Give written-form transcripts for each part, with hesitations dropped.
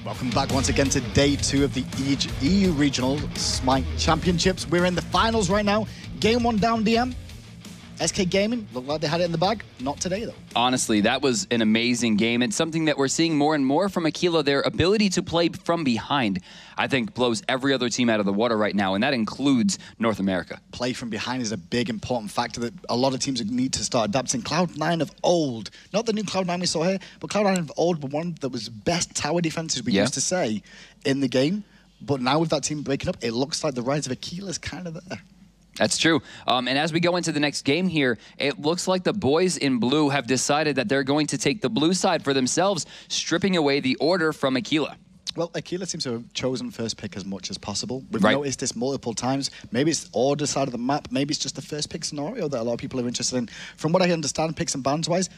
Welcome back once again to day 2 of the EU Regional Smite Championships. We're in the finals right now. Game 1 down DM. SK Gaming looked like they had it in the bag. Not today, though. Honestly, that was an amazing game. It's something that we're seeing more and more from Aquila. Their ability to play from behind, I think, blows every other team out of the water right now, and that includes North America. Play from behind is a big, important factor that a lot of teams need to start adapting. Cloud9 of old, not the new Cloud9 we saw here, but Cloud9 of old were one that was best tower defenses, we used to say, in the game. But now with that team breaking up, it looks like the rise of Aquila is kind of there. That's true. And as we go into the next game here, it looks like the boys in blue have decided that they're going to take the blue side for themselves, stripping away the order from Aquila. Well, Aquila seems to have chosen first pick as much as possible. We've noticed this multiple times. Maybe it's the order side of the map. Maybe it's just the first pick scenario that a lot of people are interested in. From what I understand, picks and bans-wise,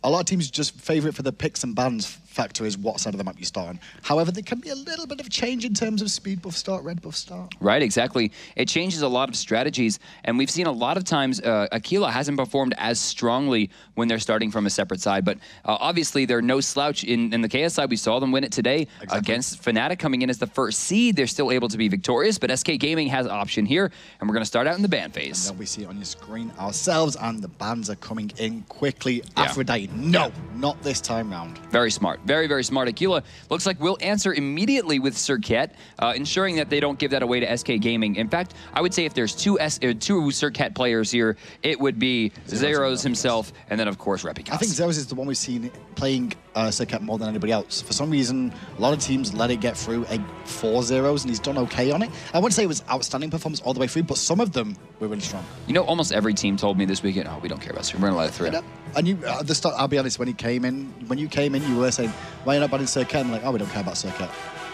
a lot of teams just favour it for the picks and bans factor is what side of the map you start on. However, there can be a little bit of change in terms of speed buff start, red buff start. Right, exactly. It changes a lot of strategies, and we've seen a lot of times Aquila hasn't performed as strongly when they're starting from a separate side, but obviously they're no slouch in the KS side. We saw them win it today against Fnatic coming in as the first seed. They're still able to be victorious, but SK Gaming has option here, and we're going to start out in the ban phase. And then we see it on your screen ourselves, and the bans are coming in quickly. Aphrodite, no, not this time round. Very smart. Very, very smart. Aquila looks like we'll answer immediately with Circuit, ensuring that they don't give that away to SK Gaming. In fact, I would say if there's two Circuit players here, it would be Zeros himself, and then, of course, Repikas. I think Zeros is the one we've seen playing Circuit more than anybody else. For some reason, a lot of teams let it get through 4 zeros, and he's done okay on it. I wouldn't say it was outstanding performance all the way through, but some of them were really strong. You know, almost every team told me this weekend, oh, we don't care about Circuit. We're going to let it through. And you, at the start, I'll be honest, when you came in, you were saying, why are you not banning Circuit? I'm like, oh, we don't care about Circuit.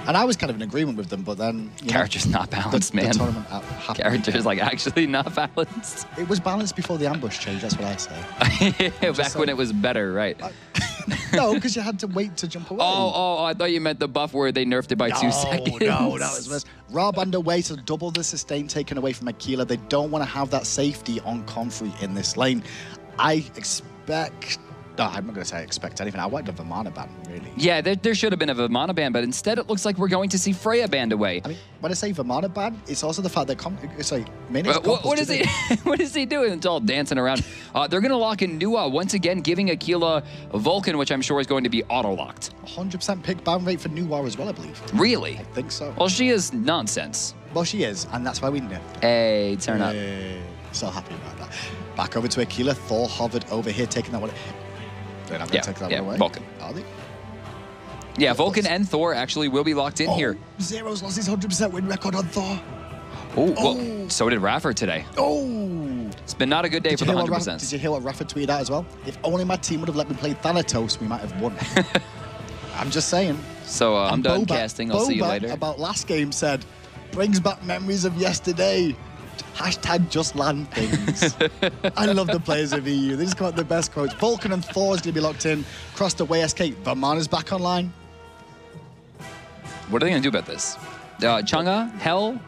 And I was kind of in agreement with them, but then... Character's not balanced, man. The tournament Character's, like, actually not balanced. It was balanced before the ambush change, that's what I say. Back when it was better, right? No, because you had to wait to jump away. Oh, I thought you meant the buff where they nerfed it by 2 seconds. No, that was worse. Rob underway to double the sustain taken away from Aquila. They don't want to have that safety on Comfrey in this lane. I expect... No, I'm not going to say I expect anything. I wanted a Vamana ban, really. Yeah, there should have been a Vamana ban, but instead it looks like we're going to see Freya banned away. I mean, when I say Vamana ban, it's also the fact that what is he? What is he doing? It's all dancing around. They're going to lock in Nua once again, giving Aquila Vulcan, which I'm sure is going to be auto-locked. 100% pick ban rate for Nua as well, I believe. Really? I think so. Well, she is nonsense. Well, she is, and that's why we know. Hey, turn up. So happy about that. Back over to Aquila. Thor hovered over here, taking that one. They're not going to take that one away. Vulcan. Are they? Yeah, Vulcan and Thor actually will be locked in here. Zero's lost his 100% win record on Thor. Well, so did Raffer today. It's been not a good day for the 100%. Did you hear what Raffer tweeted out as well? If only my team would have let me play Thanatos, we might have won. I'm just saying. So I'm done casting. I'll see you later. About last game said, brings back memories of yesterday. Hashtag just land things. I love the players of EU. They just got the best quotes. Vulcan and Thor is going to be locked in. Crossed away SK. Vamana's back online. What are they going to do about this? Chang'e? Hell?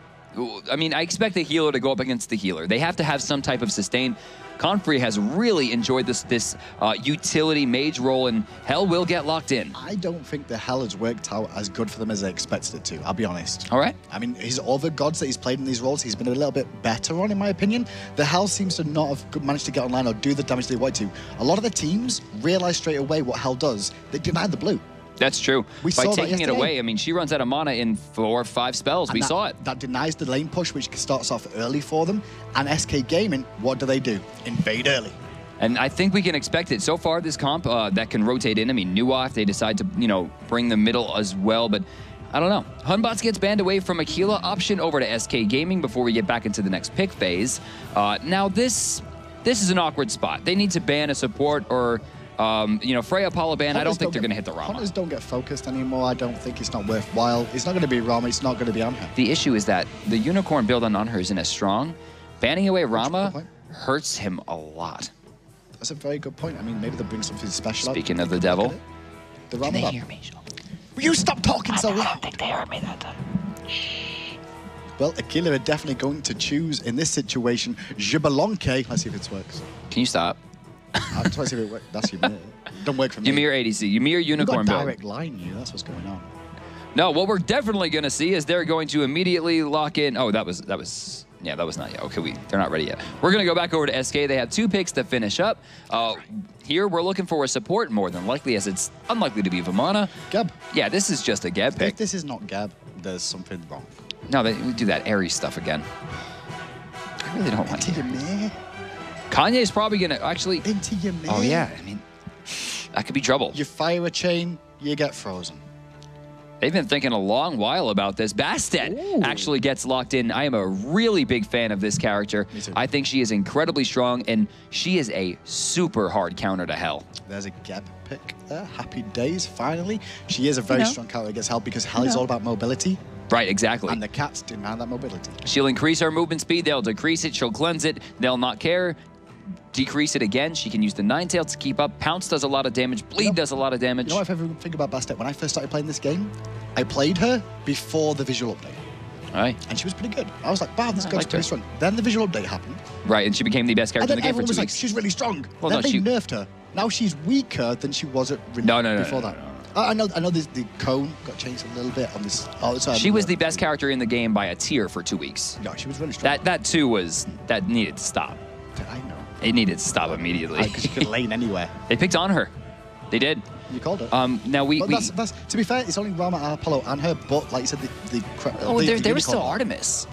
I mean, I expect the healer to go up against the healer. They have to have some type of sustain. Comfrey has really enjoyed this utility mage role, and Hell will get locked in. I don't think the Hell has worked out as good for them as I expected it to, I'll be honest. All right. I mean, his other gods that he's played in these roles, he's been a little bit better on, in my opinion. The Hell seems to not have managed to get online or do the damage they wanted to. A lot of the teams realize straight away what Hell does. They deny the blue. That's true. By taking it away, I mean, she runs out of mana in 4 or 5 spells. We saw it. That denies the lane push, which starts off early for them. And SK Gaming, what do? Invade early. And I think we can expect it. So far, this comp that can rotate in. I mean, Nua, if they decide to, bring the middle as well. But I don't know. Hunbots gets banned away from Aquila. Option over to SK Gaming before we get back into the next pick phase. Now, this is an awkward spot. They need to ban a support or... Freya Apollo ban, I don't think they're going to hit the Rama. Hunters don't get focused anymore. I don't think it's not worthwhile. It's not going to be Rama. It's not going to be Anher. The issue is that the Unicorn build on Anher isn't as strong. Banning away Rama hurts him a lot. That's a very good point. I mean, maybe they'll bring something special. Speaking of the devil. The Rama. Can they hear me? Will you stop talking so loud? I don't think they heard me that time. Well, Aquila are definitely going to choose, in this situation, Jibalonke. Let's see if it works. Can you stop? I'm trying to see if it works. That's Ymir. Don't work for me. Ymir ADC. Ymir Unicorn build. Direct line, you. That's what's going on. No, what we're definitely going to see is they're going to immediately lock in. Oh, that was not yet. Okay, they're not ready yet. We're going to go back over to SK. They have 2 picks to finish up. Here, we're looking for a support more than likely, as it's unlikely to be Vamana. Geb. Yeah, this is just a Geb pick. If this is not Geb, there's something wrong. No, they do that Ares stuff again. I really don't want Into your to. mare. Kanye's probably going to actually... Into your mare. Oh, yeah. I mean, that could be trouble. You fire a chain, you get frozen. They've been thinking a long while about this. Bastet actually gets locked in. I am a really big fan of this character. Me too. I think she is incredibly strong, and she is a super hard counter to hell. There's a Geb pick there. Happy days, finally. She is a very strong counter against Hell because Hell is all about mobility. Right, exactly. And the cats demand that mobility. She'll increase her movement speed. They'll decrease it. She'll cleanse it. They'll not care. Decrease it again. She can use the Ninetales to keep up. Pounce does a lot of damage. Bleed does a lot of damage. You know what I think about Bastet? When I first started playing this game, I played her before the visual update. All right. And she was pretty good. I was like, wow, this girl's pretty strong. Then the visual update happened. Right, and she became the best character in the game for 2 was weeks. like, she's really strong. Well, then no, they nerfed her. Now she's weaker than she was at before that. I know the cone got changed a little bit on this. She was the best character in the game by a tier for 2 weeks. Yeah, she was really strong. That needed to stop. I know. It needed to stop immediately. Because you could lane anywhere. They picked on her. They did. You called it. Now that's, to be fair, it's only Rama, Apollo, and her. But like you said, there was still Artemis.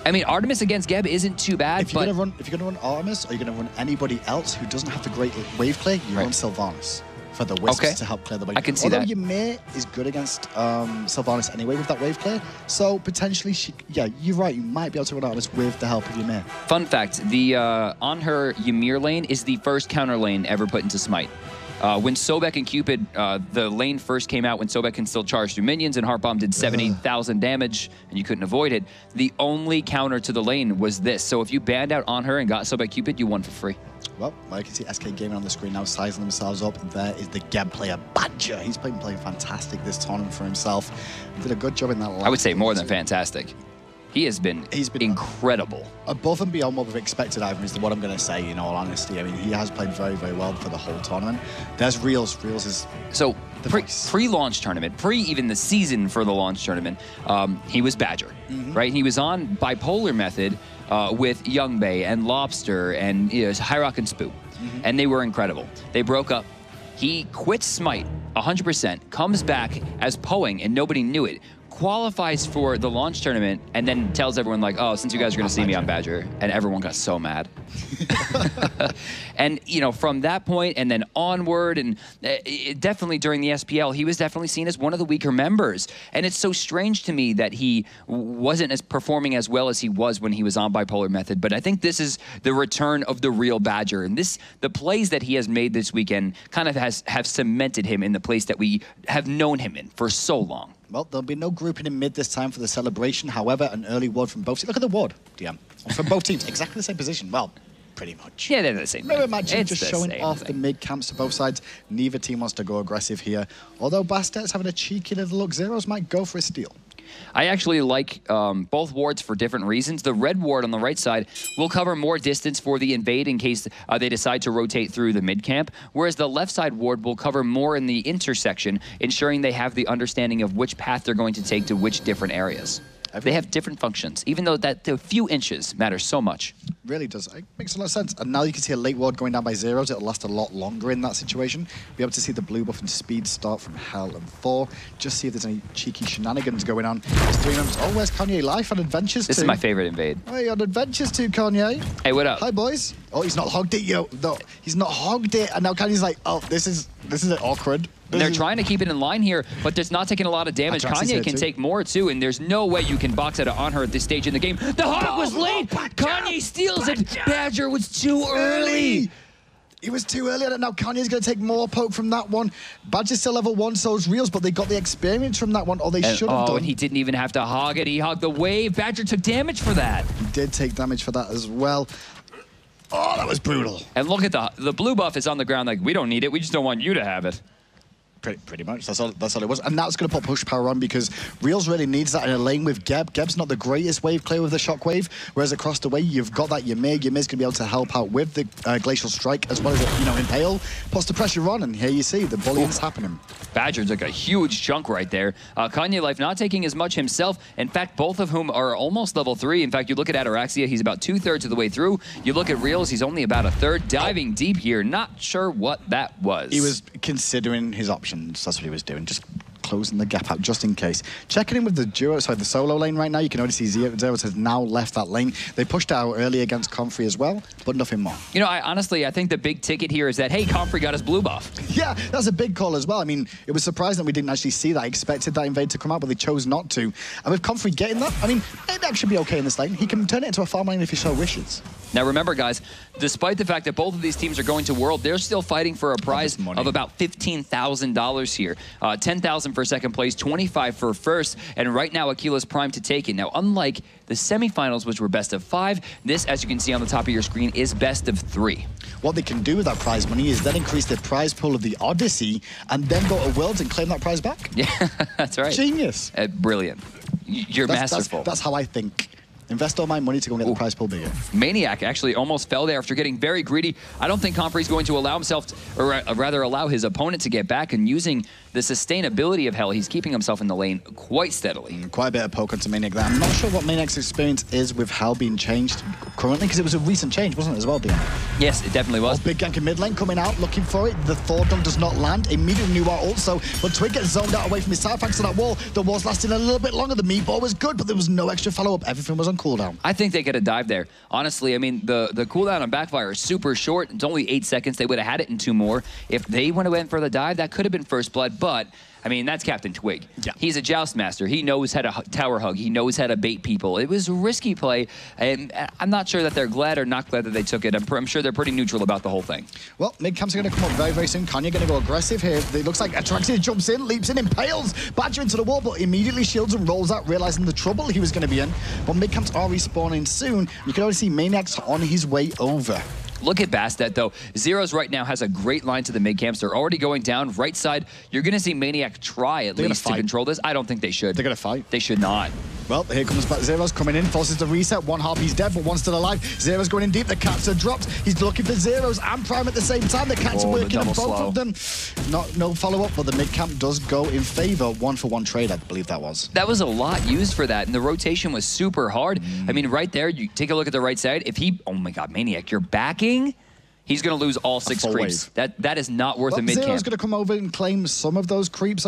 I mean, Artemis against Geb isn't too bad. If you're gonna run Artemis, or you're gonna run anybody else who doesn't have the great wave clear, you run Sylvanas for the wisps to help clear the way. I can see that. Ymir is good against Sylvanas anyway with that wave clear, so potentially you're right. You might be able to run Artemis with the help of Ymir. Fun fact: the on her Ymir lane is the first counter lane ever put into Smite. When Sobek and Cupid, the lane first came out when Sobek can still charge through minions and Heart Bomb did 70,000 damage and you couldn't avoid it. The only counter to the lane was this. So if you banned out on her and got Sobek Cupid, you won for free. Well, you can see SK Gaming on the screen now sizing themselves up. There is the Geb player, Badger. He's playing fantastic this tournament for himself. He did a good job in that last I would say more than fantastic. He's been incredible. Above and beyond what we've expected, Ivan, is what I'm going to say, in all honesty. I mean, he has played very, very well for the whole tournament. There's Reels. Reels is so pre-launch tournament, even the season for the launch tournament, he was Badger, right? He was on Bipolar Method with Youngbay and Lobster and Hyrock and Spoo, and they were incredible. They broke up. He quits Smite 100%, comes back as Poing, and nobody knew it. Qualifies for the launch tournament and then tells everyone like, oh, since you guys are going to see me on Badger, and everyone got so mad. And from that point and then onward, and definitely during the SPL, he was definitely seen as one of the weaker members. And it's so strange to me that he wasn't as performing as well as he was when he was on Bipolar Method. But I think this is the return of the real Badger, and the plays that he has made this weekend kind of have cemented him in the place that we have known him in for so long. Well, there'll be no grouping in mid this time for the celebration. However, an early ward from both teams. Look at the ward, DM. From both teams, exactly the same position. Well, pretty much. Yeah, they're the same. No, imagine just showing off the mid camps to both sides. Neither team wants to go aggressive here. Although Bastet's having a cheeky little look. Zeros might go for a steal. I actually like both wards for different reasons. The red ward on the right side will cover more distance for the invade in case they decide to rotate through the mid camp, whereas the left side ward will cover more in the intersection, ensuring they have the understanding of which path they're going to take to which different areas. They have different functions, even though that the few inches matter so much. Really does. It makes a lot of sense. And now you can see a late ward going down by zeros. It'll last a lot longer in that situation. Be able to see the blue buff and speed start from Hell and Thor. Just see if there's any cheeky shenanigans going on. It's 3 members. Oh, where's Kanye Life on Adventures This is my favorite invade. Hey, on Adventures too, Kanye. Hey, what up? Hi, boys. Oh, he's not hogged it, yo. No, he's not hogged it. And now Kanye's like, oh, this is awkward. And they're trying to keep it in line here, but there's not taking a lot of damage. Kanye can take more, too, and there's no way you can box it on her at this stage in the game. The hog was late! Kanye steals it! Badger was too early! He was too early, and now Kanye's going to take more poke from that one. Badger's still level 1, so is Reels, but they got the experience from that one, or they should have done. And he didn't even have to hog it. He hogged the wave. Badger took damage for that. He did take damage for that as well. Oh, that was brutal. And look at the blue buff is on the ground like, we don't need it. We just don't want you to have it. Pretty much. That's all it was. And that's going to put push power on because Reels really needs that in a lane with Geb. Geb's not the greatest wave player with the shockwave, whereas across the way, you've got that Ymir. Ymir's going to be able to help out with the Glacial Strike as well as, Impale. Puts the pressure on, and here you see the bullying's happening. Badger took a huge chunk right there. Kanye Life not taking as much himself. In fact, both of whom are almost level 3. In fact, you look at Ataraxia, he's about 2/3 of the way through. You look at Reels, he's only about 1/3. Diving deep here, not sure what that was. He was considering his options. That's what he was doing. Just closing the gap out just in case. Checking in with the duo, sorry, the solo lane right now. You can already see Zeros has now left that lane. They pushed out early against Comfrey as well, but nothing more. I think the big ticket here is that, hey, Comfrey got his blue buff. Yeah, that's a big call as well. I mean, it was surprising that we didn't actually see that. I expected that invade to come out, but they chose not to. And with Comfrey getting that, I mean, that should be okay in this lane. He can turn it into a farm lane if he so wishes. Now remember, guys, despite the fact that both of these teams are going to World, they're still fighting for a prize of about $15,000 here. $10,000 for second place, $25,000 for first, and right now Aquila's primed to take it. Now, unlike the semifinals, which were best of 5, this, as you can see on the top of your screen, is best of 3. What they can do with that prize money is then increase the prize pool of the Odyssey and then go to Worlds and claim that prize back. Yeah, that's right. Genius. Brilliant. You're masterful. That's how I think. Invest all my money to go and get the prize pool bigger. Maniac actually almost fell there after getting very greedy. I don't think Comfrey's going to allow himself, or rather allow his opponent to get back, and using the sustainability of Hell, he's keeping himself in the lane quite steadily. Quite a bit of poke onto Maniac there. I'm not sure what Maniac's experience is with Hell being changed currently, because it was a recent change, wasn't it, as well, Dion? Yes, it definitely was. Big gank in mid lane coming out, looking for it. The Thornton does not land. Immediately knew also, but Twig gets zoned out away from his side, thanks to that wall. The wall's lasting a little bit longer. The meatball was good, but there was no extra follow-up. Everything was on cooldown. I think they could have dived there. Honestly, I mean, the cooldown on Backfire is super short. It's only 8 seconds. They would have had it in 2 more. If they went for the dive, that could have been first blood, but I mean, that's Captain Twig. Yeah. He's a joust master. He knows how to tower hug. He knows how to bait people. It was a risky play, and I'm not sure that they're glad or not glad that they took it. I'm sure they're pretty neutral about the whole thing. Well, mid-camps are going to come up very, very soon. Kanye going to go aggressive here. It looks like Ataraxia jumps in, leaps in, impales Badger into the wall, but immediately shields and rolls out, realizing the trouble he was going to be in. But mid-camps are respawning soon. You can already see Maniac's on his way over. Look at Bastet, though. Zeros right now has a great line to the mid camps. They're already going down. Right side, you're going to see Maniac try at least to control this. I don't think they should. They're going to fight. They should not. Well, here comes back Zeros coming in, forces the reset. One Harpy's dead, but one's still alive. Zeros going in deep. The cats are dropped. He's looking for Zeros and Prime at the same time. The cats are working on both of them. No follow-up, but the mid-camp does go in favor. 1-for-1 trade, I believe that was. That was a lot used for that, and the rotation was super hard. I mean, right there, you take a look at the right side. If he, oh my God, Maniac, you're backing? He's going to lose all 6 creeps. That is not worth a mid-camp. Zero's going to come over and claim some of those creeps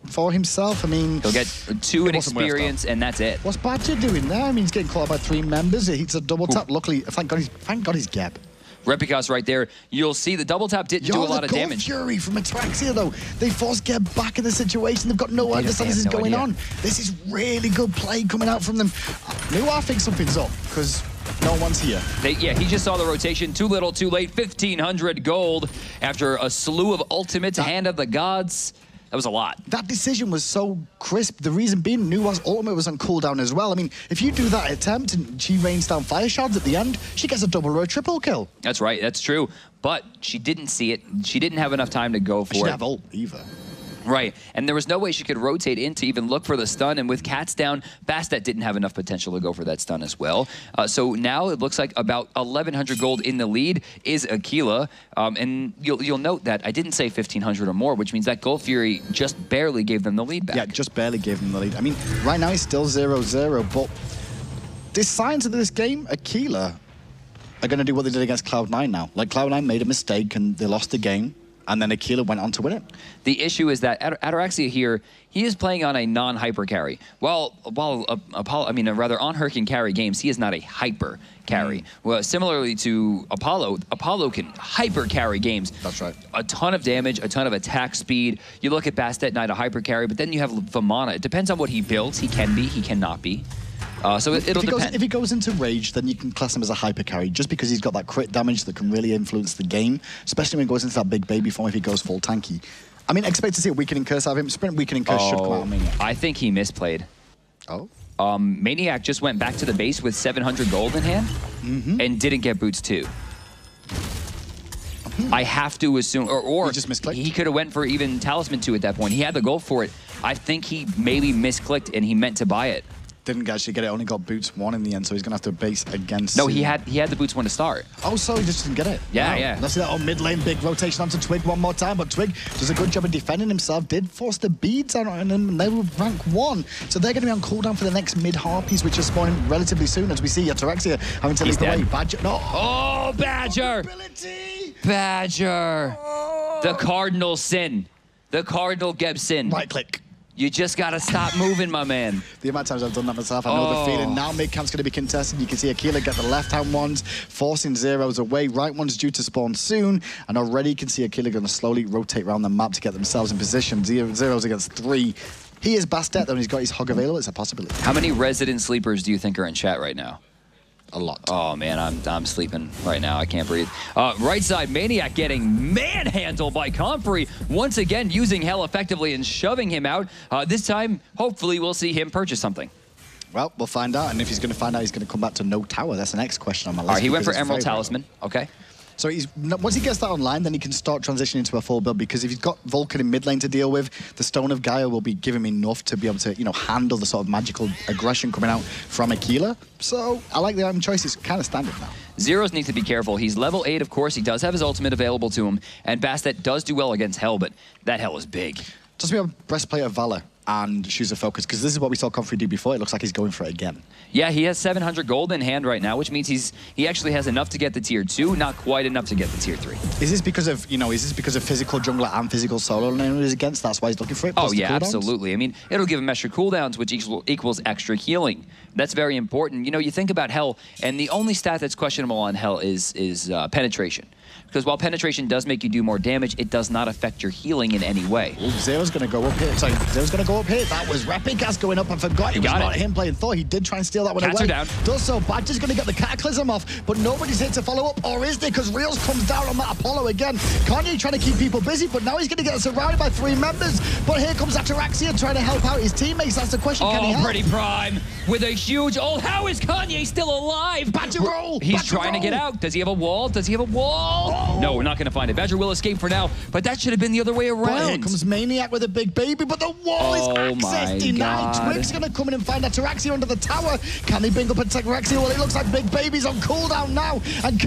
for himself. I mean, he'll get 2 in experience, and that's it. What's Badger doing there? I mean, he's getting caught by 3 members. He hits a double tap. Luckily, thank God he's Geb. Repicos right there. You'll see the double tap didn't do a lot of damage. Fury from Ataraxia, though. They forced Geb back in the situation. They've got no understanding this is going on. This is really good play coming out from them. I think something's up, because no one's here. Yeah, he just saw the rotation. Too little, too late. 1,500 gold after a slew of ultimates, Hand of the Gods. That was a lot. That decision was so crisp. The reason being, Nuwa's ultimate was on cooldown as well. I mean, if you do that attempt and she rains down fire shards at the end, she gets a double or a triple kill. That's right. That's true. But she didn't see it. She didn't have enough time to go for it. She didn't have ult either. Right, and there was no way she could rotate in to even look for the stun, and with Cats down, Bastet didn't have enough potential to go for that stun as well. So now it looks like about 1,100 gold in the lead is Aquila, and you'll note that I didn't say 1,500 or more, which means that Gold Fury just barely gave them the lead back. Yeah, just barely gave them the lead. I mean, right now he's still 0-0, but the signs of this game, Aquila are going to do what they did against Cloud9 now. Like, Cloud9 made a mistake and they lost the game, and then Aquila went on to win it. The issue is that Ataraxia here, he is playing on a non-hyper carry. While on Herc and carry games, he is not a hyper carry. Well, similarly to Apollo can hyper carry games. That's right. A ton of damage, a ton of attack speed. You look at Bastet Knight, a hyper carry, but then you have Vamana. It depends on what he builds. He can be, he cannot be. So it'll depend. If he goes into Rage, then you can class him as a hyper carry, just because he's got that crit damage that can really influence the game, especially when he goes into that big baby form if he goes full tanky. I mean, expect to see a weakening curse out of him. Sprint weakening curse should come out of Maniac. I think he misplayed. Oh? Maniac just went back to the base with 700 gold in hand and didn't get boots too. I have to assume, or He just misclicked? he could have went for even Talisman 2 at that point. He had the gold for it. I think he maybe misclicked and he meant to buy it. Didn't actually get it, only got boots 1 in the end, so he's going to have to base against... No, he had the boots 1 to start. Oh, so he just didn't get it? Yeah, Wow. yeah. Let's see that mid lane, big rotation onto Twig one more time, but Twig does a good job of defending himself, did force the beads out on him, and they were rank 1. So they're going to be on cooldown for the next mid-harpies, which is spawning relatively soon, as we see Ataraxia having to lead the way. Badger, no. Oh, Badger! Badger! Oh. The cardinal sin. The cardinal Geb sin. Right click. You just got to stop moving, my man. The amount of times I've done that myself, I know the feeling. Now mid-camp's going to be contested. You can see Aquila get the left-hand ones, forcing Zeros away. Right one's due to spawn soon, and already you can see Aquila going to slowly rotate around the map to get themselves in position. Zeros against 3. He is Bastet, though, and he's got his hog available. It's a possibility. How many resident sleepers do you think are in chat right now? A lot. Oh, man, I'm sleeping right now. I can't breathe. Right side, Maniac getting manhandled by Comfrey. Once again, using Hell effectively and shoving him out. This time, hopefully, we'll see him purchase something. Well, we'll find out. And if he's going to find out, he's going to come back to no tower. That's the next question on my list. All right, he went for Emerald Talisman. Okay. So once he gets that online, then he can start transitioning to a full build, because if he's got Vulcan in mid lane to deal with, the Stone of Gaia will be giving him enough to be able to, handle the sort of magical aggression coming out from Aquila. So I like the item choice. It's kind of standard now. Zeros needs to be careful. He's level 8, of course. He does have his ultimate available to him, and Bastet does do well against Hell, but that Hell is big. Just be a Breastplate of Valor and Shoes of Focus, because this is what we saw Comfrey do before. It looks like he's going for it again. Yeah, he has 700 gold in hand right now, which means he actually has enough to get the tier 2, not quite enough to get the tier 3. Is this because of, physical jungler and physical solo lane he's against? That's why he's looking for it? Oh, yeah, absolutely. I mean, it'll give him extra cooldowns, which equals extra healing. That's very important. You think about Hell, and the only stat that's questionable on Hell is penetration. Because while penetration does make you do more damage, it does not affect your healing in any way. Ooh, Zero's going to go up here. Sorry, Zero's going to go up here. That was Repigas going up. I forgot it was not him playing Thor. He did try and steal that one Cats away. are down. Does so. Badger's going to get the Cataclysm off, but nobody's here to follow up. Or is there? Because Reels comes down on that Apollo again. Kanye trying to keep people busy, but now he's going to get surrounded by 3 members. But here comes Ataraxia trying to help out his teammates. That's the question. Can he help? Pretty Prime with a huge ult. How is Kanye still alive? Badger roll. He's Badger trying to get out. Does he have a wall? Does he have a wall? Oh. No, we're not going to find it. Badger will escape for now, but that should have been the other way around. But here comes Maniac with a big baby, but the wall is access denied. Twig's going to come in and find Ataraxia under the tower. Can they bring up Ataraxia? Well, it looks like Big Baby's on cooldown now, and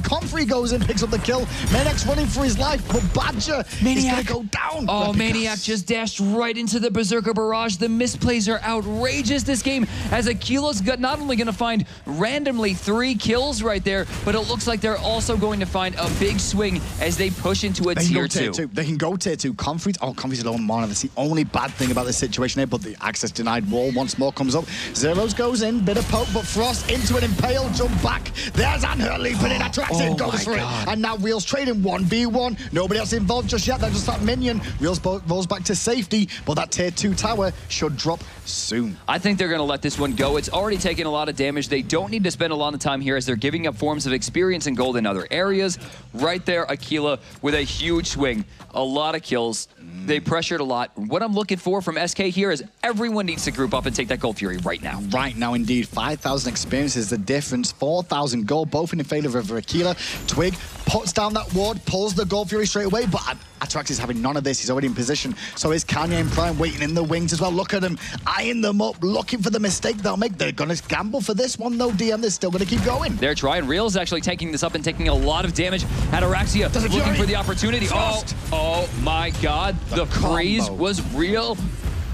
Comfrey goes and picks up the kill. Maniac's running for his life, but Badger is going to go down. Oh, Maniac just dashed right into the Berserker Barrage. The misplays are outrageous this game, as Aquila's not only going to find randomly 3 kills right there, but it looks like they're also going to find a big swing as they push into a tier 2. They can go tier 2. Comfrey's low on mana. That's the only bad thing about this situation here, but the access denied wall once more comes up. Zeros goes in, bit of poke, but Frost into an impale, jump back. There's Anher leaping in, Ataraxia goes for it. And now Reels trading 1v1. Nobody else involved just yet. They're just that minion. Reels rolls back to safety, but that tier 2 tower should drop soon. I think they're going to let this one go. It's already taken a lot of damage. They don't need to spend a lot of time here as they're giving up forms of experience and gold in other areas. Right there, Aquila with a huge swing. A lot of kills. They pressured a lot. What I'm looking for from SK here is everyone needs to group up and take that Gold Fury right now. Right now, indeed. 5,000 experience is the difference. 4,000 gold, both in favor of Aquila. Twig puts down that ward, pulls the Gold Fury straight away, but Ataraxia's having none of this. He's already in position. So is Kanye and Prime waiting in the wings as well. Look at them, eyeing them up, looking for the mistake they'll make. They're going to gamble for this one, though, DM. They're still going to keep going. They're trying. Reel's actually taking this up and taking a lot of damage. Ataraxia looking for the opportunity. Oh my God. The freeze was real.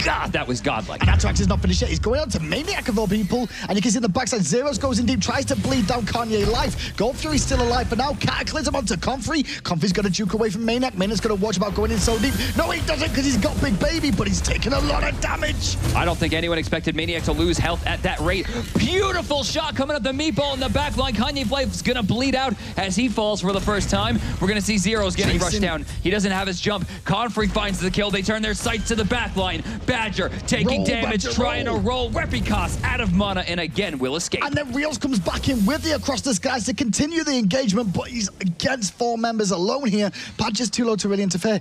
God, that was godlike. And Ataraxia's not finished yet. He's going on to Maniac of all people. And you can see in the backside, Zeros goes in deep, tries to bleed down Kanye life. Gold Fury's still alive for now. Cataclysm onto Comfrey. Comfrey's going to juke away from Maniac. Maniac's going to watch about going in so deep. No, he doesn't, because he's got Big Baby, but he's taking a lot of damage. I don't think anyone expected Maniac to lose health at that rate. Beautiful shot coming up the meatball in the back line. Kanye Flave's going to bleed out as he falls for the first time. We're going to see Zeros getting rushed down. He doesn't have his jump. Comfrey finds the kill. They turn their sights to the back line. Badger taking damage, trying to roll. Repicas out of mana, and again will escape. And then Reels comes back in with the Across the Skies to continue the engagement, but he's against 4 members alone here. Badger's too low to really interfere,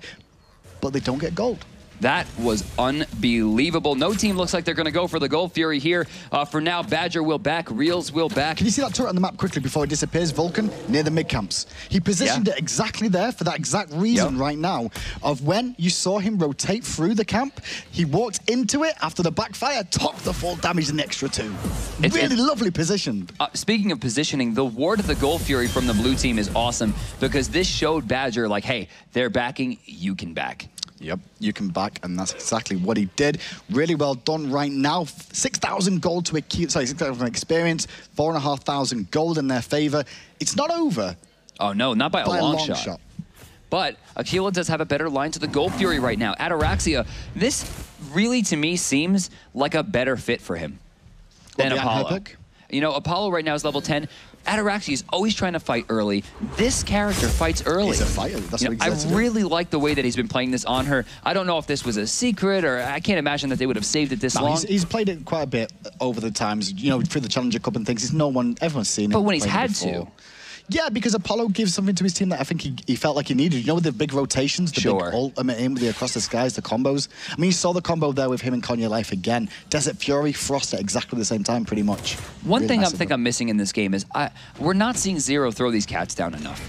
but they don't get gold. That was unbelievable. No team looks like they're going to go for the Gold Fury here. For now, Badger will back, Reels will back. Can you see that turret on the map quickly before it disappears? Vulcan, near the mid-camps. He positioned it exactly there for that exact reason right now of when you saw him rotate through the camp, he walked into it after the backfire, took the full damage and extra 2. It's really lovely positioned. Speaking of positioning, the ward of the Gold Fury from the blue team is awesome because this showed Badger, like, hey, they're backing, you can back. Yep, you can back, and that's exactly what he did. Really well done right now. 6,000 gold to Aquila, sorry, 6,000 experience, 4,500 gold in their favor. It's not over. Oh, no, not by a long shot. But Aquila does have a better line to the Gold Fury right now. Ataraxia, this really, to me, seems like a better fit for him than Apollo. You know, Apollo right now is level 10. Ataraxia is always trying to fight early. This character fights early. He's a fighter. That's what I really like the way that he's been playing this on her. I don't know if this was a secret, or I can't imagine that they would have saved it this long. He's played it quite a bit over the times, you know, through the Challenger Cup and things. It's everyone's seen it. But when he's had to. Yeah, because Apollo gives something to his team that I think he felt like he needed. You know, with the big rotations, the big ultimate aim with the across the skies, the combos. I mean, you saw the combo there with him and Kanye Life again. Desert Fury, Frost at exactly the same time, pretty much. One thing I think I'm missing in this game is we're not seeing Zero throw these cats down enough.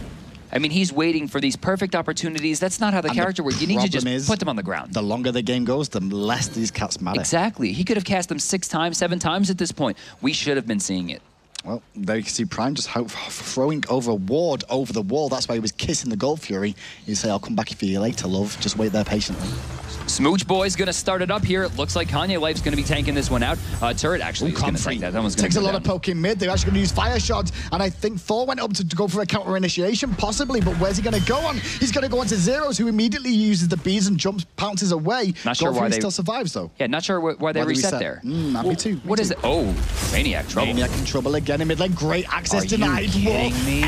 I mean, he's waiting for these perfect opportunities. That's not how the character works. You need to just put them on the ground. The longer the game goes, the less these cats matter. Exactly. He could have cast them 6 times, 7 times at this point. We should have been seeing it. Well, there you can see Prime just throwing over a ward over the wall. That's why he was kissing the Gold Fury. You say, I'll come back if you're later, love. Just wait there patiently. Smooch Boy's going to start it up here. It looks like Kanye Life's going to be tanking this one out. Turret actually is going to take that. That one's going to takes a lot of poking mid. They're actually going to use fire shots. And I think Thor went up to go for a counter initiation, possibly. But where's he going to go on? He's going to go on to Zeros, who immediately uses the bees and jumps, pounces away. Not sure why they still survives, though. Yeah, not sure why they reset there. Me too. What is it? Oh, Maniac trouble. Maniac in trouble again in mid lane. Great access denied.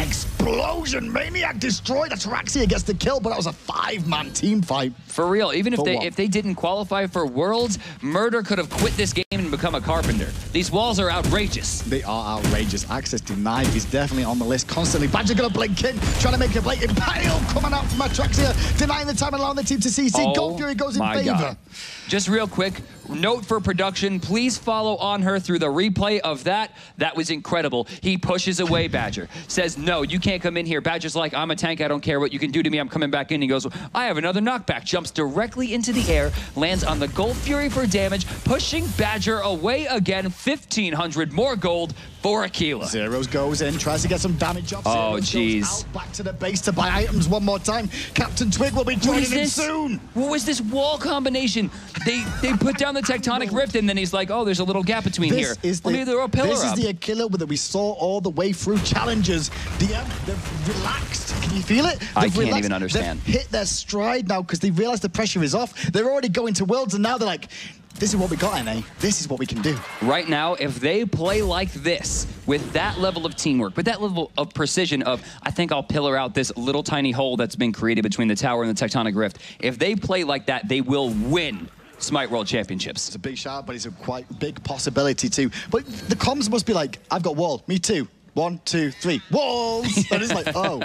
Explosion. Maniac destroyed. Ataraxia gets the kill, but that was a 5-man team fight. For real, even if they didn't qualify for Worlds, Murder could have quit this game and become a carpenter. These walls are outrageous. They are outrageous. Access denied. He's definitely on the list constantly. Badger gonna blink in, trying to make a blink. Impale coming out from Ataraxia, denying the time and allowing the team to CC. Gold Fury goes in favor. God. Just real quick, note for production, please follow on her through the replay of that. That was incredible. He pushes away Badger, says, no, you can't come in here. Badger's like, I'm a tank, I don't care what you can do to me, I'm coming back in. He goes, I have another knockback, jumps directly into the air, lands on the Gold Fury for damage, pushing Badger away again, 1,500 more gold for Aquila. Zeros goes in, tries to get some damage off. Oh, jeez. Back to the base to buy items one more time. Captain Twig will be joining him soon. What was this wall combination? They put down the tectonic rift, and then he's like, oh, there's a little gap between here. Maybe they're a pillar This is the Aquila that we saw all the way through challenges. They've relaxed. Can you feel it? I can't even understand. They've hit their stride now because they realize the pressure is off. They're already going to Worlds, and now they're like, this is what we got, NA. This is what we can do. Right now, if they play like this, with that level of teamwork, with that level of precision of, I think I'll pillar out this little tiny hole that's been created between the tower and the tectonic rift, if they play like that, they will win Smite World Championships. It's a big shout, but it's a quite big possibility too. But the comms must be like, I've got wall, me too. 1, 2, 3, walls! And it's like, oh,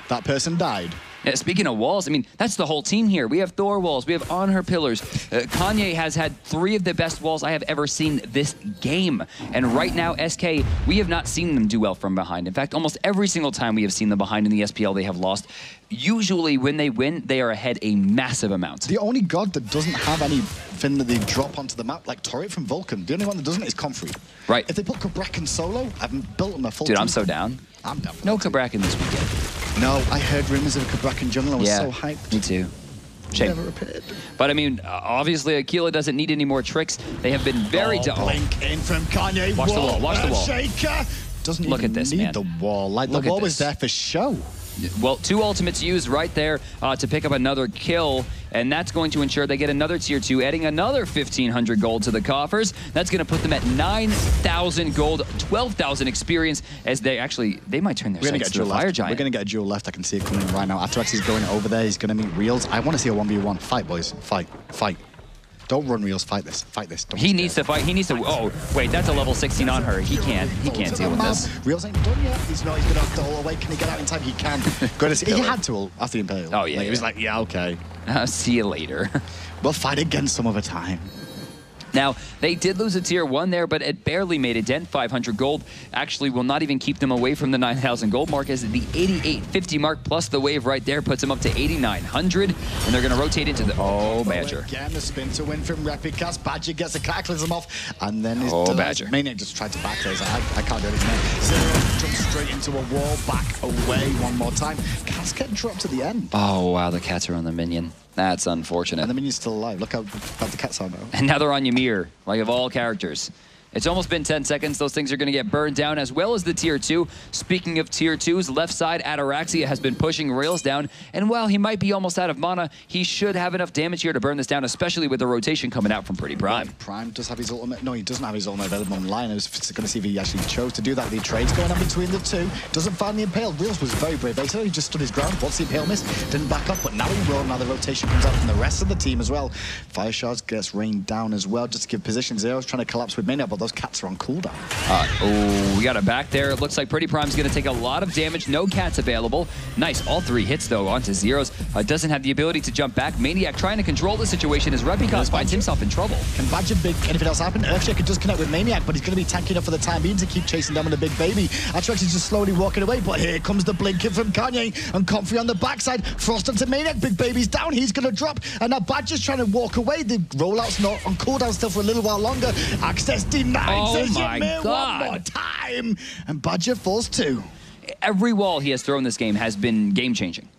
that person died. Yeah, speaking of walls, I mean, that's the whole team here. We have Thor walls, we have On Her pillars. Kanye has had 3 of the best walls I have ever seen this game. And right now, SK, we have not seen them do well from behind. In fact, almost every single time we have seen them behind in the SPL, they have lost. Usually, when they win, they are ahead a massive amount. The only god that doesn't have anything that they drop onto the map, like Turret from Vulcan, the only one that doesn't is Comfrey. Right. If they put Cabrakan solo, I've built them a full team. I'm so down. I'm down for no Cabrakan this weekend. No, I heard rumors of a Cabrakan jungle. I was so hyped. Me too. Shame. Never appeared. But I mean, obviously Aquila doesn't need any more tricks. They have been very blink in from Kanye. Watch the wall. Watch the wall. Shaker doesn't look at this, need man. the wall. Like the wall was there for show. Well, 2 ultimates used right there to pick up another kill, and that's going to ensure they get another tier 2, adding another 1,500 gold to the coffers. That's going to put them at 9,000 gold, 12,000 experience, as they might turn their sights to the Fire Giant. We're going to get a duel left. I can see it coming right now. Ataraxia's going over there. He's going to meet Reels. I want to see a 1v1. Fight, boys. Fight. Fight. Don't run, Reels. Fight this. Fight this. He needs to fight. He needs to. Oh, wait, that's a level 16 on her. He can't deal with this. Reels ain't done yet. He's going to have to ult away. Can he get out in time? He can. He had to ult after the Imperial. Oh, yeah. He was like, yeah, okay. See you later. We'll fight again some other time. Now, they did lose a tier 1 there, but it barely made a dent. 500 gold actually will not even keep them away from the 9,000 gold mark, as the 8850 mark plus the wave right there puts them up to 8,900. And they're going to rotate into the... Oh, Badger. Again, the spin to win from Repicas. Badger gets a cataclysm off, and then his Badger. Maniac just tried to back there. He's like, I can't do anything now. Zero jumps straight into a wall, back away one more time. Cats get dropped at the end. Oh, wow, the cats are on the minion. That's unfortunate. And the minion's still alive. Look how the cats are now. And now they're on Ymir, like of all characters. It's almost been 10 seconds. Those things are going to get burned down, as well as the tier 2. Speaking of tier 2s, left side, Ataraxia has been pushing Rails down. And while he might be almost out of mana, he should have enough damage here to burn this down, especially with the rotation coming out from Pretty Prime. Prime does have his ultimate. No, he doesn't have his ultimate available online. I was going to see if he actually chose to do that. The trade's going on between the two. Doesn't find the Impale. Reels was very brave. He just stood his ground. What's the Impale miss? Didn't back up, but now he will. Now the rotation comes out from the rest of the team as well. Fire Shards gets rained down as well, just to give position. Zero's trying to collapse with Maniac, but those cats are on cooldown. Oh, we got it back there. It looks like Pretty Prime's going to take a lot of damage. No cats available. Nice. All 3 hits, though, onto Zeros. Doesn't have the ability to jump back. Maniac trying to control the situation as Repicas finds himself in trouble. Can Badger big anything else happen? Earthshaker does connect with Maniac, but he's going to be tanky enough for the time being to keep chasing down with the big baby. Atrax is just slowly walking away, but here comes the blinking from Kanye, and Comfrey on the backside. Frost onto Maniac. Big baby's down. He's going to drop, and now Badger's trying to walk away. The rollout's not on cooldown still for a little while longer. Access denied. Oh my God. One more time, and Badger falls too. Every wall he has thrown this game has been game-changing.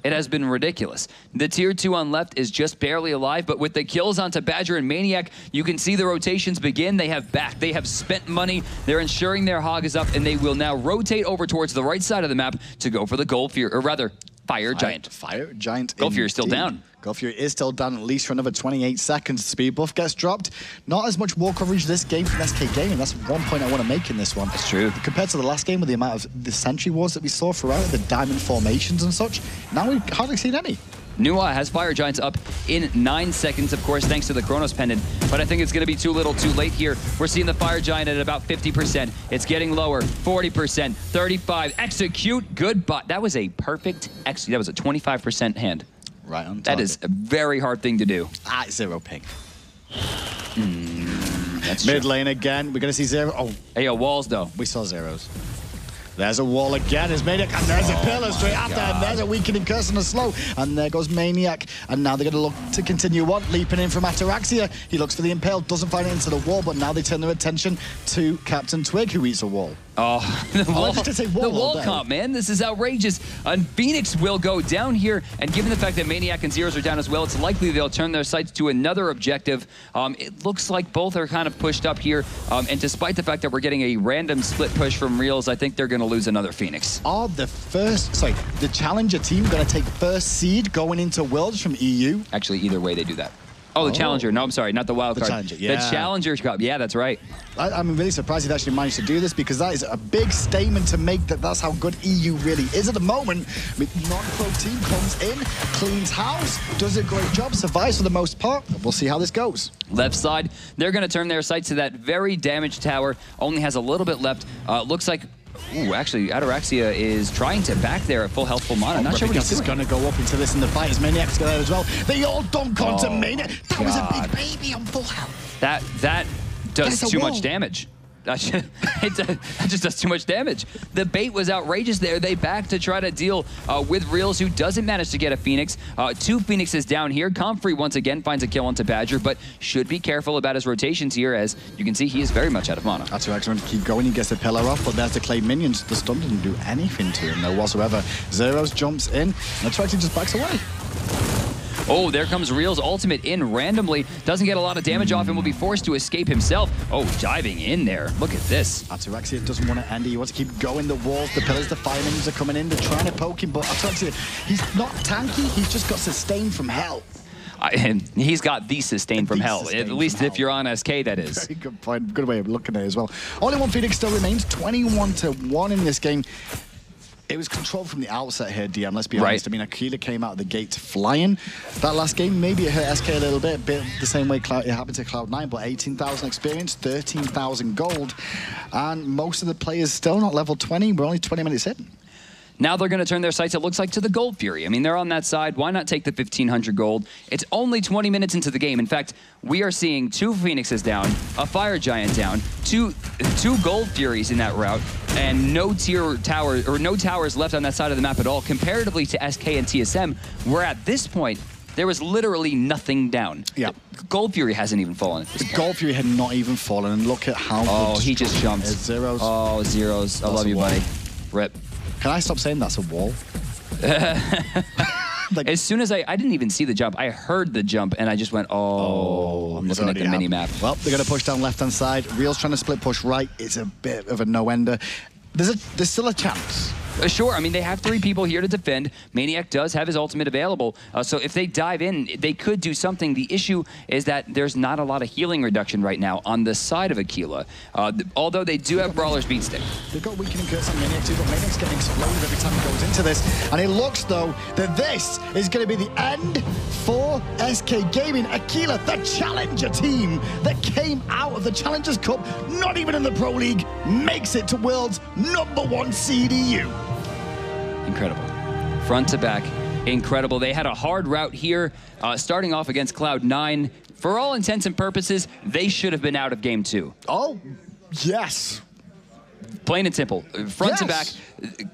It has been ridiculous. The tier 2 on left is just barely alive, but with the kills onto Badger and Maniac, you can see the rotations begin. They have back. They have spent money. They're ensuring their hog is up, and they will now rotate over towards the right side of the map to go for the Gold Fury, or rather, Fire Giant. Fire Giant. Gold Fury is still down. Gold Fury is still down at least for another 28 seconds. Speed buff gets dropped. Not as much wall coverage this game from SK Gaming. That's one point I want to make in this one. That's true. Compared to the last game with the amount of the sentry wars that we saw throughout, the diamond formations and such, now we've hardly seen any. Nuwa has Fire Giants up in 9 seconds, of course, thanks to the Chronos Pendant. But I think it's going to be too little too late here. We're seeing the Fire Giant at about 50%. It's getting lower, 40%, 35. Execute, good, but that was a perfect execute. That was a 25% hand. Right on target. That is a very hard thing to do. Zero ping. That's Mid true. lane again. We're going to see Zero. Oh, Hey, walls, though. we saw Zeros. There's a wall again. There's Maniac, and there's a pillar straight after, and there's a weakening curse and a slow. And there goes Maniac, and now they're going to look to continue on. Leaping in from Ataraxia. He looks for the Impale, doesn't find it into the wall, but now they turn their attention to Captain Twig, who eats a wall. Oh, the wall comp, man. This is outrageous. And Phoenix will go down here, and given the fact that Maniac and Zeros are down as well, it's likely they'll turn their sights to another objective. It looks like both are kind of pushed up here, and despite the fact that we're getting a random split push from Reels, I think they're going to lose another Phoenix. Are the Challenger team going to take first seed going into Worlds from EU? Actually, either way, they do that. Oh, the Challenger. No, I'm sorry, not the wild card. Challenger, yeah. The Challenger Cup. Yeah, that's right. I'm really surprised he'd actually managed to do this, because that is a big statement to make, that that's how good EU really is at the moment. Non-pro team comes in, cleans house, does a great job, survives for the most part. We'll see how this goes. Left side, they're going to turn their sights to that very damaged tower. Only has a little bit left. Looks like... Ooh, actually, Ataraxia is trying to back there at full health, full mana. Not sure what he's doing. Is going to go up into this in the fight as Maniac's going there as well. They all dunk onto Maniac. That was a big baby on full health. That does too much damage. That just does too much damage. The bait was outrageous there. They back to try to deal with Reels, who doesn't manage to get a Phoenix. 2 Phoenixes down here. Comfrey once again finds a kill onto Badger, but should be careful about his rotations here, as you can see he is very much out of mana. That's right. Going to keep going. He gets the pillar off, but there's the clay minions. The stun didn't do anything to him, though, whatsoever. Zeros jumps in, and Ataraxia just backs away. Oh, there comes Reel's ultimate in randomly. Doesn't get a lot of damage off and will be forced to escape himself. Oh, diving in there. Look at this. Ataraxia doesn't want to end it. He wants to keep going. The walls, the pillars, the fire minions are coming in. They're trying to poke him, but Ataraxia, he's not tanky. He's just got sustained from hell. He's got the sustain from hell. At least if you're on SK, that is. Very good point. Good way of looking at it as well. Only one Phoenix still remains. 21-1 in this game. It was controlled from the outset here, DM, let's be honest. I mean, Aquila came out of the gate flying. That last game, maybe it hurt SK a little bit the same way it happened to Cloud9, but 18,000 experience, 13,000 gold, and most of the players still not level 20. We're only 20 minutes in. Now they're going to turn their sights, it looks like, to the Gold Fury. I mean, they're on that side. Why not take the 1,500 gold? It's only 20 minutes into the game. In fact, we are seeing 2 Phoenixes down, a Fire Giant down, two Gold Furies in that route, and no towers left on that side of the map at all. Comparatively to SK and TSM, where at this point, there was literally nothing down. Yeah. Gold Fury hasn't even fallen. The Gold Fury had not even fallen, and look at how good he just jumped. Zeros. Oh, Zeros. I love you, buddy. Rip. Can I stop saying that's a wall? Like, as soon as I didn't even see the jump. I heard the jump, and I just went, I'm looking at the mini-map. Well, they're going to push down left-hand side. Real's trying to split push right. It's a bit of a no-ender. There's still a chance. Sure, I mean, they have 3 people here to defend. Maniac does have his ultimate available, so if they dive in, they could do something. The issue is that there's not a lot of healing reduction right now on the side of Aquila, although they do have Brawler's Beatstick. They've got weakening curse on Maniac too, but Maniac's getting exploded every time he goes into this, and it looks, though, that this is going to be the end for SK Gaming. Aquila, the challenger team that came out of the Challengers Cup, not even in the Pro League, makes it to World's #1 CDU. Incredible. Front to back, incredible. They had a hard route here, starting off against Cloud9. For all intents and purposes, they should have been out of game 2. Oh, yes. Plain and simple. Front to back,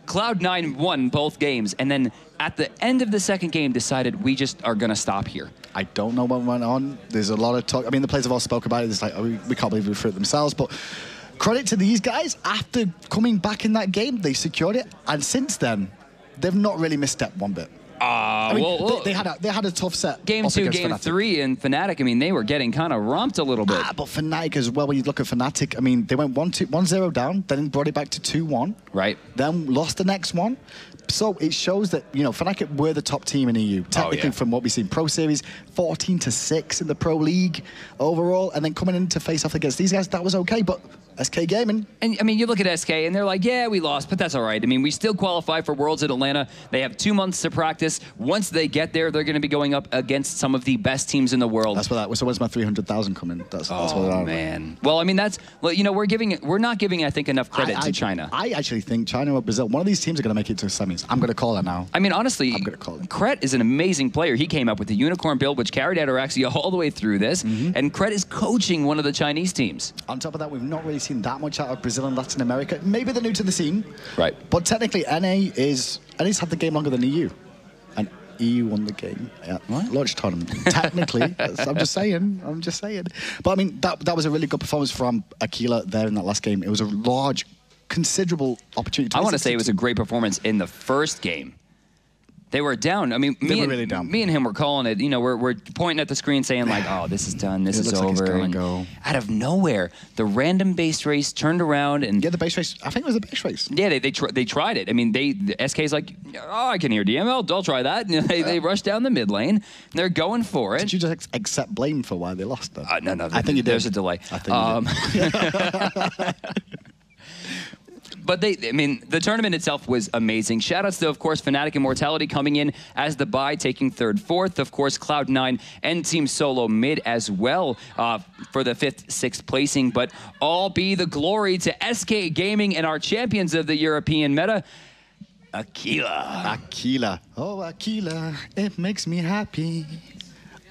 Cloud9 won both games, and then at the end of the second game decided we just are going to stop here. I don't know what went on. There's a lot of talk. I mean, the players have all spoke about it. It's like, we can't believe we threw it themselves, but credit to these guys. After coming back in that game, they secured it, and since then, they've not really misstepped one bit. I mean, they had a tough set. Game 2, Game 3, and Fnatic, I mean, they were getting kind of romped a little bit. But Fnatic as well, when you look at Fnatic, I mean, they went 1-0 down, then brought it back to 2-1. Right. Then lost the next one. So it shows that, you know, Fnatic were the top team in EU. Technically, from what we've seen, Pro Series, 14-6 in the Pro League overall, and then coming in to face off against these guys, that was okay, but SK Gaming. And I mean, you look at SK and they're like, yeah, we lost, but that's all right. I mean, we still qualify for Worlds at Atlanta. They have 2 months to practice. Once they get there, they're going to be going up against some of the best teams in the world. That's what that was. So when's my 300,000 coming? That's what oh, man. Well, I mean, you know, we're not giving, I think, enough credit to China. I actually think China or Brazil, one of these teams are going to make it to the semis. I'm going to call it now. I mean, honestly, Kret is an amazing player. He came up with the Unicorn build, which carried out Araxia all the way through this, and Kret is coaching one of the Chinese teams. On top of that, we've not really seen that much out of Brazil and Latin America. Maybe they're new to the scene. Right. But technically, NA's had the game longer than EU. And EU won the game at launch tournament. Technically, I'm just saying. But I mean, that was a really good performance from Aquila there in that last game. It was a large, considerable opportunity. I want to say it was a great performance in the first game. They were down. I mean, me and him were calling it. You know, we're pointing at the screen saying like, "Oh, this is done. This is over." Like and go. Out of nowhere, the random base race turned around and the base race. I think it was a base race. Yeah, they tried it. I mean, the SK's like, "Oh, I can hear DML. I'll try that." You know, they rushed down the mid lane. They're going for it. Did you just accept blame for why they lost though? No. I think you did. There's a delay. I think you did. But I mean, the tournament itself was amazing. Shoutouts to, of course, Fnatic Immortality coming in as the bye, taking 3rd, 4th. Of course, Cloud9 and Team Solo mid as well for the 5th, 6th placing. But all be the glory to SK Gaming and our champions of the European meta, Aquila. Aquila. Oh, Aquila, it makes me happy.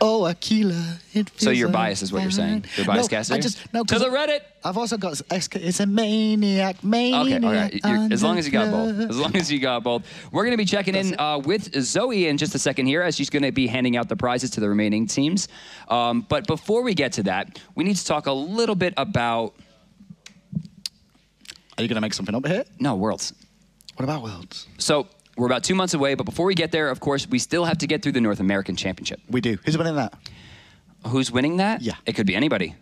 Oh, Aquila, it feels so you're biased is what you're saying? You're biased, caster? To the Reddit! I've also got SK, it's a maniac. Okay. As long as you got both. We're going to be checking in with Zoe in just a second here as she's going to be handing out the prizes to the remaining teams. But before we get to that, we need to talk a little bit about... Are you going to make something up here? No, Worlds. What about Worlds? So... we're about 2 months away, but before we get there, of course, we still have to get through the North American Championship. We do. Who's winning that? Who's winning that? Yeah. It could be anybody.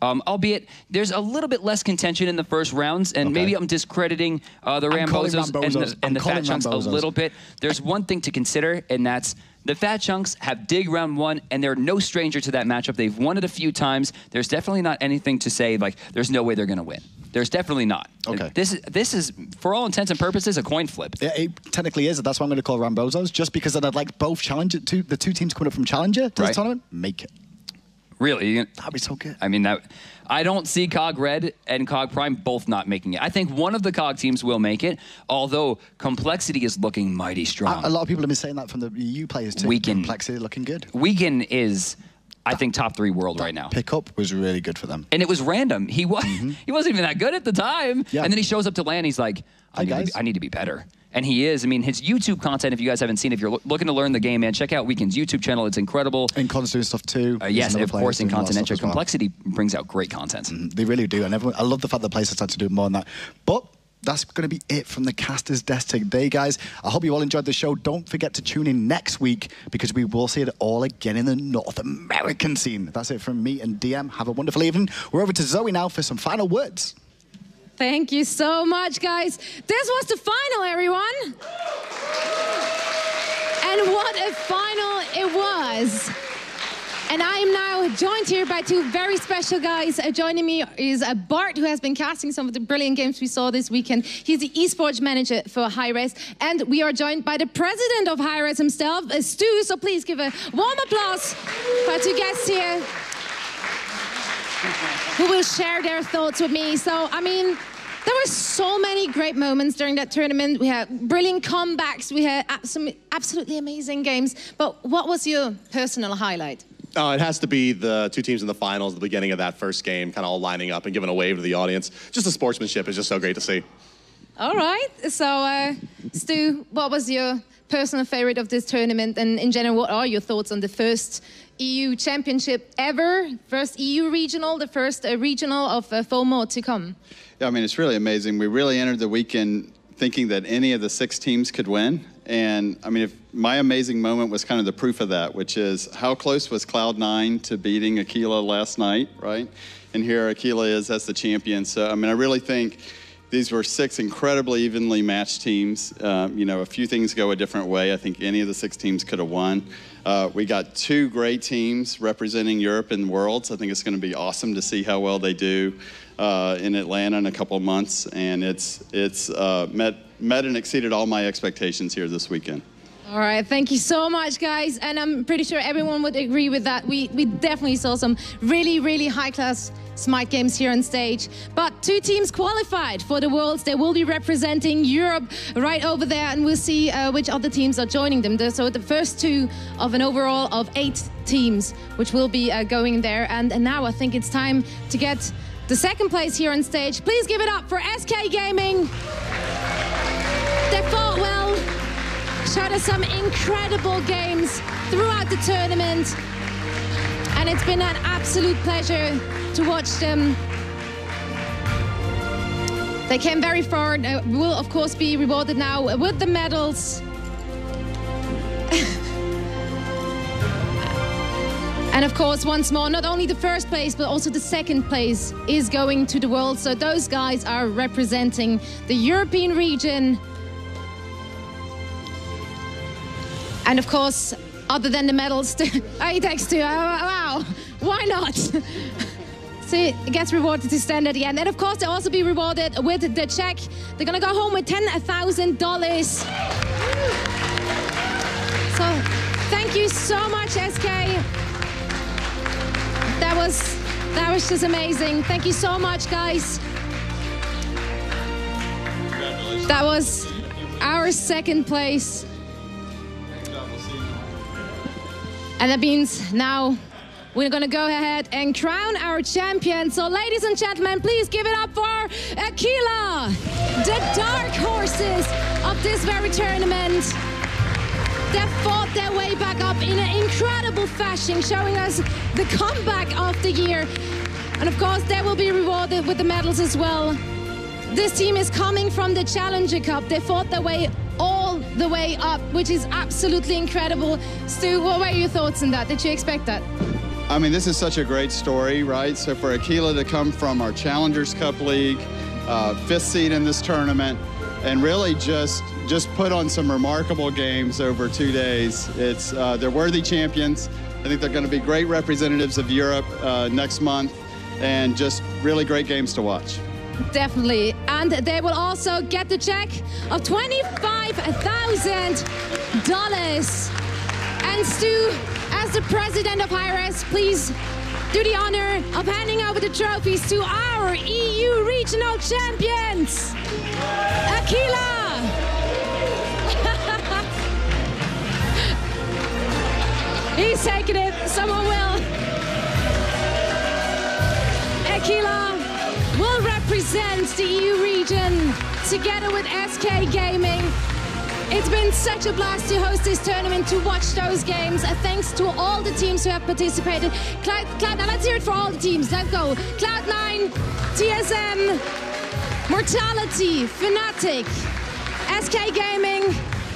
Albeit, there's a little bit less contention in the first rounds, and maybe I'm discrediting the Rambozos and the Fat Chunks a little bit. There's one thing to consider, and that's the Fat Chunks have dig round 1, and they're no stranger to that matchup. They've won it a few times. There's definitely not anything to say, like, there's no way they're going to win. There's definitely not. Okay. This is, for all intents and purposes, a coin flip. Yeah, it technically is. That's why I'm going to call Rambozos, just because I'd like both Challenger, the two teams coming up from Challenger to the tournament, make it. Really? That'd be so good. I mean, I don't see COG Red and COG Prime both not making it. I think one of the COG teams will make it, although Complexity is looking mighty strong. A lot of people have been saying that from the EU players too. Complexity looking good. Weekend is, I think, top 3 world right now. Pickup was really good for them. And it was random. He wasn't even that good at the time. Yeah. And then he shows up to LAN, he's like, I need to be better. And he is. I mean, his YouTube content, if you guys haven't seen, if you're looking to learn the game, man, check out Weekend's YouTube channel. It's incredible. And Con's doing stuff too. Yes, of course, in content. Complexity brings out great content. They really do. And I love the fact that players are starting to do more than that. But that's going to be it from the Caster's Desk today, guys. I hope you all enjoyed the show. Don't forget to tune in next week because we will see it all again in the North American scene. That's it from me and DM. Have a wonderful evening. We're over to Zoe now for some final words. Thank you so much, guys. This was the final, everyone. And what a final it was. And I am now joined here by 2 very special guys. Joining me is Bart, who has been casting some of the brilliant games we saw this weekend. He's the esports manager for hi-rez. And we are joined by the president of hi-rez himself, Stu. So please give a warm applause for our 2 guests here, who will share their thoughts with me. So, I mean, there were so many great moments during that tournament. We had brilliant comebacks. We had absolutely amazing games. But what was your personal highlight? It has to be the 2 teams in the finals, the beginning of that first game, kind of all lining up and giving a wave to the audience. Just the sportsmanship is just so great to see. All right. So, Stu, what was your personal favorite of this tournament? And in general, what are your thoughts on the first EU championship ever? First EU regional, the first regional of FOMO to come. Yeah, I mean, it's really amazing. We really entered the weekend thinking that any of the 6 teams could win. And I mean, my amazing moment was kind of the proof of that, which is how close was Cloud9 to beating Aquila last night, right? And here Aquila is as the champion. So, I mean, I really think these were 6 incredibly evenly matched teams. You know, a few things go a different way. I think any of the 6 teams could have won. We got 2 great teams representing Europe and Worlds. I think it's going to be awesome to see how well they do in Atlanta in a couple of months. And it's met and exceeded all my expectations here this weekend. All right, thank you so much, guys. And I'm pretty sure everyone would agree with that. We definitely saw some really, really high-class Smite games here on stage. But 2 teams qualified for the Worlds. They will be representing Europe right over there, and we'll see which other teams are joining them. So the first 2 of an overall of 8 teams, which will be going there. And now I think it's time to get the second place here on stage. Please give it up for SK Gaming. They fought well, showed us some incredible games throughout the tournament, and it's been an absolute pleasure to watch them. They came very far, will of course be rewarded now with the medals. And of course, once more, not only the first place, but also the second place is going to the World. So those guys are representing the European region. And of course, other than the medals, thanks to, wow, why not? So it gets rewarded to stand at the end. And of course, they'll also be rewarded with the check. They're gonna go home with $10,000. So thank you so much, SK. That was just amazing. Thank you so much, guys. Congratulations. That was our second place. And that means now we're gonna go ahead and crown our champion. So ladies and gentlemen, please give it up for Aquila, the dark horses of this very tournament. They fought their way back up in an incredible fashion, showing us the comeback of the year. And of course, they will be rewarded with the medals as well. This team is coming from the Challenger Cup. They fought their way all the way up, which is absolutely incredible. Stu, what were your thoughts on that? Did you expect that? I mean, this is such a great story, right? So for Aquila to come from our Challengers Cup League, 5th seed in this tournament, and really just put on some remarkable games over 2 days. They're worthy champions. I think they're going to be great representatives of Europe next month, and just really great games to watch. Definitely. And they will also get the check of $25,000. And Stu, as the president of hi-rez, please do the honor of handing over the trophies to our EU regional champions, Aquila. He's taking it, someone will. Aquila will represent the EU region together with SK Gaming. It's been such a blast to host this tournament, to watch those games. Thanks to all the teams who have participated. Cloud9, now let's hear it for all the teams. Let's go. Cloud9, TSM, Mortality, Fnatic, SK Gaming,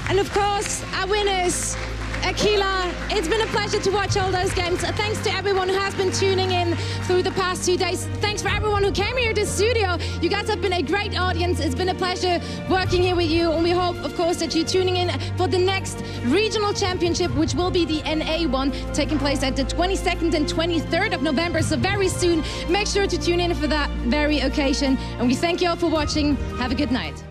and of course, our winners, Aquila. It's been a pleasure to watch all those games. Thanks to everyone who has been tuning in through the past 2 days. Thanks for everyone who came here to the studio. You guys have been a great audience. It's been a pleasure working here with you, and we hope, of course, that you're tuning in for the next regional championship, which will be the NA one, taking place at the 22nd and 23rd of November, so very soon. Make sure to tune in for that very occasion, and we thank you all for watching. Have a good night.